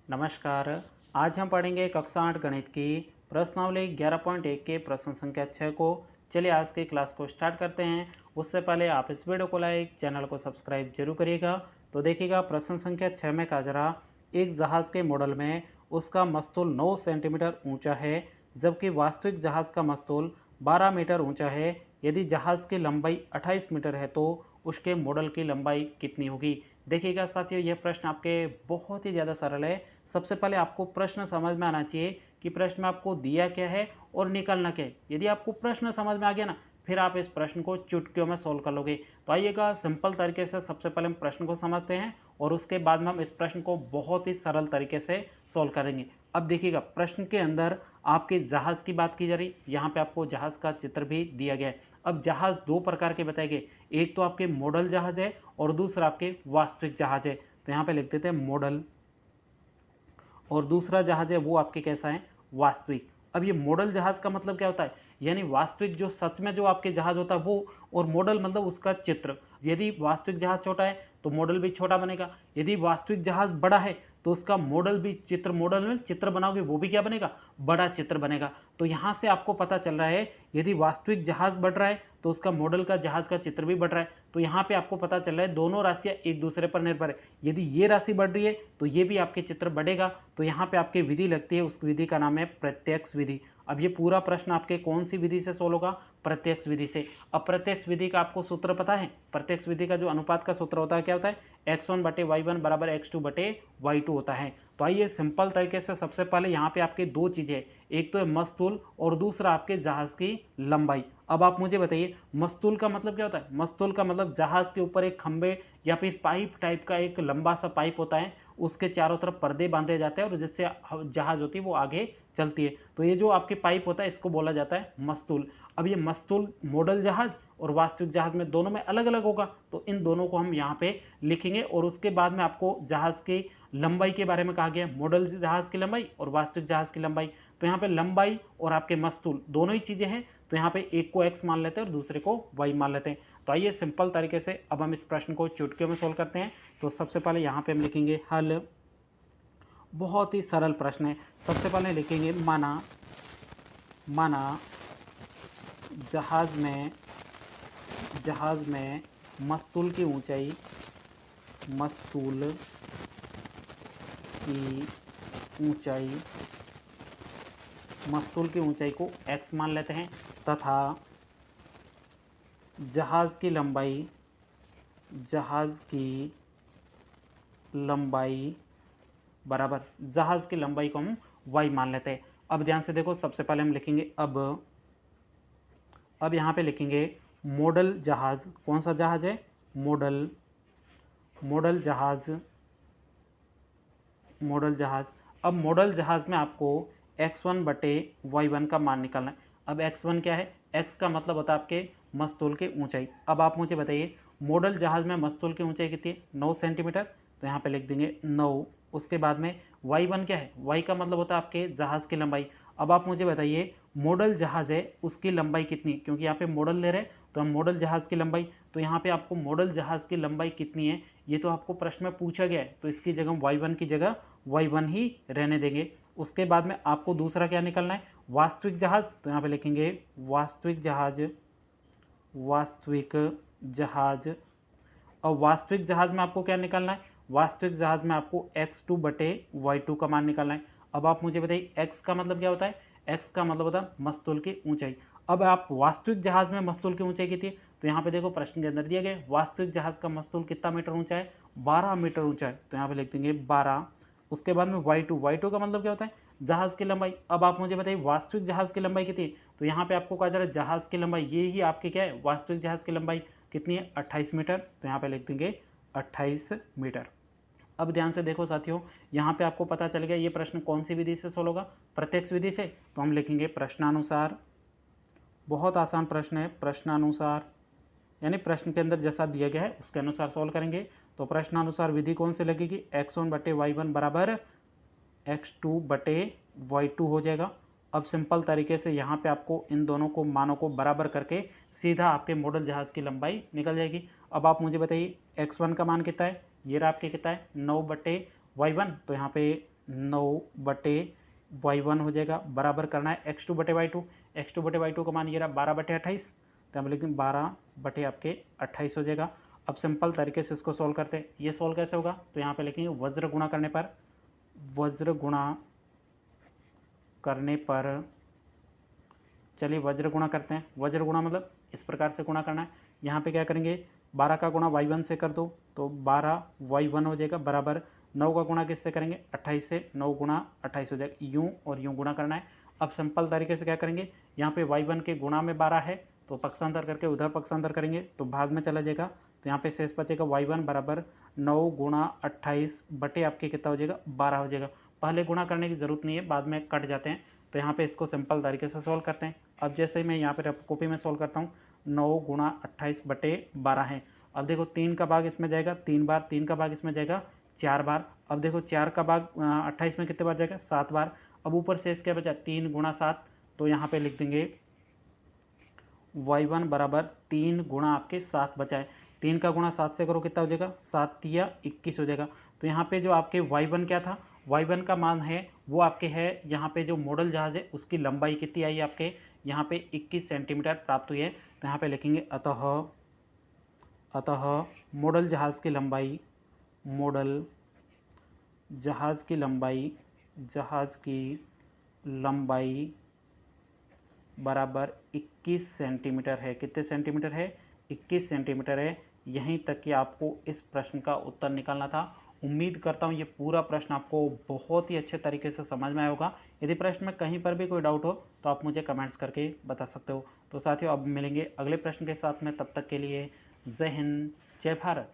नमस्कार। आज हम पढ़ेंगे कक्षा 8 गणित की प्रश्नावली 11.1 के प्रश्न संख्या 6 को। चलिए आज की क्लास को स्टार्ट करते हैं। उससे पहले आप इस वीडियो को लाइक, चैनल को सब्सक्राइब जरूर करिएगा। तो देखिएगा प्रश्न संख्या 6 में कहा जा रहा, एक जहाज़ के मॉडल में उसका मस्तूल 9 सेंटीमीटर ऊंचा है, जबकि वास्तविक जहाज़ का मस्तूल 12 मीटर ऊंचा है। यदि जहाज़ की लंबाई 28 मीटर है तो उसके मॉडल की लंबाई कितनी होगी। देखिएगा साथियों, यह प्रश्न आपके बहुत ही ज़्यादा सरल है। सबसे पहले आपको प्रश्न समझ में आना चाहिए कि प्रश्न में आपको दिया क्या है और निकालना क्या है। यदि आपको प्रश्न समझ में आ गया ना, फिर आप इस प्रश्न को चुटकियों में सोल्व कर लोगे। तो आइएगा सिंपल तरीके से सबसे पहले हम प्रश्न को समझते हैं और उसके बाद में हम इस प्रश्न को बहुत ही सरल तरीके से सोल्व करेंगे। अब देखिएगा प्रश्न के अंदर आपके जहाज़ की बात की जा रही, यहाँ पे आपको जहाज़ का चित्र भी दिया गया है। अब जहाज़ दो प्रकार के बताए गए, एक तो आपके मॉडल जहाज़ है और दूसरा आपके वास्तविक जहाज़ है। तो यहाँ पे लिख देते हैं मॉडल, और दूसरा जहाज है वो आपके कैसा है, वास्तविक। अब ये मॉडल जहाज का मतलब क्या होता है, यानी वास्तविक जो सच में जो आपके जहाज होता है वो, और मॉडल मतलब उसका चित्र। यदि वास्तविक जहाज छोटा है तो मॉडल भी छोटा बनेगा, यदि वास्तविक जहाज बड़ा है तो उसका मॉडल भी चित्र, मॉडल में चित्र बनाओगे वो भी क्या बनेगा, बड़ा चित्र बनेगा। तो यहाँ से आपको पता चल रहा है यदि वास्तविक जहाज बढ़ रहा है तो उसका मॉडल का जहाज का चित्र भी बढ़ रहा है। तो यहाँ पे आपको पता चल रहा है दोनों राशियाँ एक दूसरे पर निर्भर है। यदि ये राशि बढ़ रही है तो ये भी आपके चित्र बढ़ेगा। तो यहाँ पे आपकी विधि लगती है, उस विधि का नाम है प्रत्यक्ष विधि। अब ये पूरा प्रश्न आपके कौन सी विधि से सोल्व होगा, प्रत्यक्ष विधि से। अब प्रत्यक्ष विधि का आपको सूत्र पता है, प्रत्यक्ष विधि का जो अनुपात का सूत्र होता है क्या होता है, x1/y1 बराबर x2/y2 होता है। तो आइए सिंपल तरीके से सबसे पहले यहाँ पे आपके दो चीजें, एक तो है मस्तूल और दूसरा आपके जहाज की लंबाई। अब आप मुझे बताइए मस्तूल का मतलब क्या होता है। मस्तूल का मतलब जहाज के ऊपर एक खंबे या फिर पाइप टाइप का एक लंबा सा पाइप होता है, उसके चारों तरफ पर्दे बांधे जाते हैं और जिससे जहाज होती है वो आगे चलती है। तो ये जो आपके पाइप होता है इसको बोला जाता है मस्तूल। अब ये मस्तूल मॉडल जहाज और वास्तविक जहाज में दोनों में अलग अलग होगा, तो इन दोनों को हम यहाँ पे लिखेंगे। और उसके बाद में आपको जहाज की लंबाई के बारे में कहा गया, मॉडल जहाज की लंबाई और वास्तविक जहाज की लंबाई। तो यहाँ पे लंबाई और आपके मस्तूल दोनों ही चीजें हैं, तो यहाँ पे एक को x मान लेते हैं और दूसरे को y मान लेते हैं। तो आइए सिंपल तरीके से अब हम इस प्रश्न को चुटकियों में सोल्व करते हैं। तो सबसे पहले यहाँ पे हम लिखेंगे हल। बहुत ही सरल प्रश्न है। सबसे पहले लिखेंगे माना जहाज में मस्तूल की ऊंचाई को x मान लेते हैं, तथा जहाज की लंबाई बराबर जहाज की लंबाई को हम y मान लेते हैं। अब ध्यान से देखो, सबसे पहले हम लिखेंगे अब यहाँ पे लिखेंगे मॉडल जहाज। कौन सा जहाज है, मॉडल जहाज। अब मॉडल जहाज में आपको x1/y1 का मान निकालना है। अब x1 क्या है, x का मतलब होता है आपके मस्तूल की ऊंचाई। अब आप मुझे बताइए मॉडल जहाज में मस्तूल की ऊंचाई कितनी है, 9 सेंटीमीटर। तो यहाँ पे लिख देंगे 9। उसके बाद में y1 क्या है, y का मतलब होता है आपके जहाज की लंबाई। अब आप मुझे बताइए मॉडल जहाज है उसकी लंबाई कितनी, क्योंकि यहाँ पे मॉडल ले रहे हैं तो हम मॉडल जहाज की लंबाई। तो यहाँ पे आपको मॉडल जहाज की लंबाई कितनी है ये तो आपको प्रश्न में पूछा गया है, तो इसकी जगह y1 की जगह y1 ही रहने देंगे। उसके बाद में आपको दूसरा क्या निकलना है, वास्तविक जहाज। तो यहाँ पे लिखेंगे वास्तविक जहाज। और वास्तविक जहाज में आपको क्या निकालना है, वास्तविक जहाज में आपको x2/y2 का मान निकालना है। अब आप मुझे बताइए x का मतलब क्या होता है, x का मतलब होता है मस्तूल की ऊंचाई। अब आप वास्तविक जहाज में मस्तूल की ऊंचाई कितनी है, तो यहाँ पे देखो प्रश्न के अंदर दिया गया वास्तविक जहाज का मस्तूल कितना मीटर ऊंचा है, 12 मीटर ऊंचा है। तो यहाँ पे लिख देंगे 12। उसके बाद में y2 का मतलब क्या होता है, जहाज की लंबाई। अब आप मुझे बताइए वास्तविक जहाज की लंबाई कितनी है, तो यहाँ पे आपको कहा जा रहा है जहाज की लंबाई, ये ही आपकी क्या है, वास्तविक जहाज की लंबाई कितनी है, 28 मीटर। तो यहाँ पे लिख देंगे 28 मीटर। अब ध्यान से देखो साथियों, यहाँ पे आपको पता चल गया ये प्रश्न कौन सी विधि से सोल्व होगा, प्रत्यक्ष विधि से। तो हम लिखेंगे प्रश्नानुसार। बहुत आसान प्रश्न है, प्रश्नानुसार यानी प्रश्न के अंदर जैसा दिया गया है उसके अनुसार सोल्व करेंगे। तो प्रश्नानुसार विधि कौन सी लगेगी, x1/y1 बराबर x2/y2 हो जाएगा। अब सिंपल तरीके से यहाँ पे आपको इन दोनों को मानों को बराबर करके सीधा आपके मॉडल जहाज की लंबाई निकल जाएगी। अब आप मुझे बताइए x1 का मान कितना है, ये रहा आपके कितना है 9/y1। तो यहाँ पे 9/y1 हो जाएगा, बराबर करना है x2 बटे y2। x2 बटे y2 का मान ये रहा 12/28, तो हम लिखेंगे 12/28 हो जाएगा। अब सिंपल तरीके से इसको सॉल्व करते हैं। ये सॉल्व कैसे होगा, तो यहाँ पे लिखेंगे वज्र गुणा करने पर, चलिए वज्र गुणा करते हैं। वज्र गुणा मतलब इस प्रकार से गुणा करना है। यहाँ पे क्या करेंगे, 12 का गुणा y1 से कर दो तो 12y1 हो जाएगा, बराबर 9 का गुणा किससे करेंगे, 28 से, 9 गुणा 28 हो जाएगा। यूँ और यूँ गुणा करना है। अब सिंपल तरीके से क्या करेंगे, यहाँ पे y1 के गुणा में 12 है तो पक्षांतर करके उधर पक्षांतर करेंगे तो भाग में चला जाएगा, तो यहाँ पे शेष बचेगा y1 बराबर 9 गुणा 28 बटे आपके कितना हो जाएगा, 12 हो जाएगा। पहले गुणा करने की ज़रूरत नहीं है, बाद में कट जाते हैं। तो यहाँ पे इसको सिंपल तरीके से सॉल्व करते हैं। अब जैसे ही मैं यहाँ पे कॉपी में सॉल्व करता हूँ, 9 गुणा 28 बटे 12 है। अब देखो 3 का भाग इसमें जाएगा 3 बार, 3 का भाग इसमें जाएगा 4 बार। अब देखो 4 का भाग 28 में कितने बार जाएगा, 7 बार। अब ऊपर शेष क्या बचा, 3 गुणा 7, तो यहाँ पे लिख देंगे y1 बराबर 3 गुणा आपके 7 बचा है। 3 का गुणा 7 से करो कितना हो जाएगा, 7 या 21 हो जाएगा। तो यहाँ पे जो आपके y1 क्या था, y1 का मान है वो आपके है, यहाँ पे जो मॉडल जहाज़ है उसकी लंबाई कितनी आई आपके यहाँ पे 21 सेंटीमीटर प्राप्त हुई है। तो यहाँ पे लिखेंगे अतः मॉडल जहाज़ की लंबाई बराबर 21 सेंटीमीटर है। कितने सेंटीमीटर है, 21 सेंटीमीटर है। यहीं तक कि आपको इस प्रश्न का उत्तर निकालना था। उम्मीद करता हूँ ये पूरा प्रश्न आपको बहुत ही अच्छे तरीके से समझ में आया होगा। यदि प्रश्न में कहीं पर भी कोई डाउट हो तो आप मुझे कमेंट्स करके बता सकते हो। तो साथियों अब मिलेंगे अगले प्रश्न के साथ में, तब तक के लिए जय हिंद, जय भारत।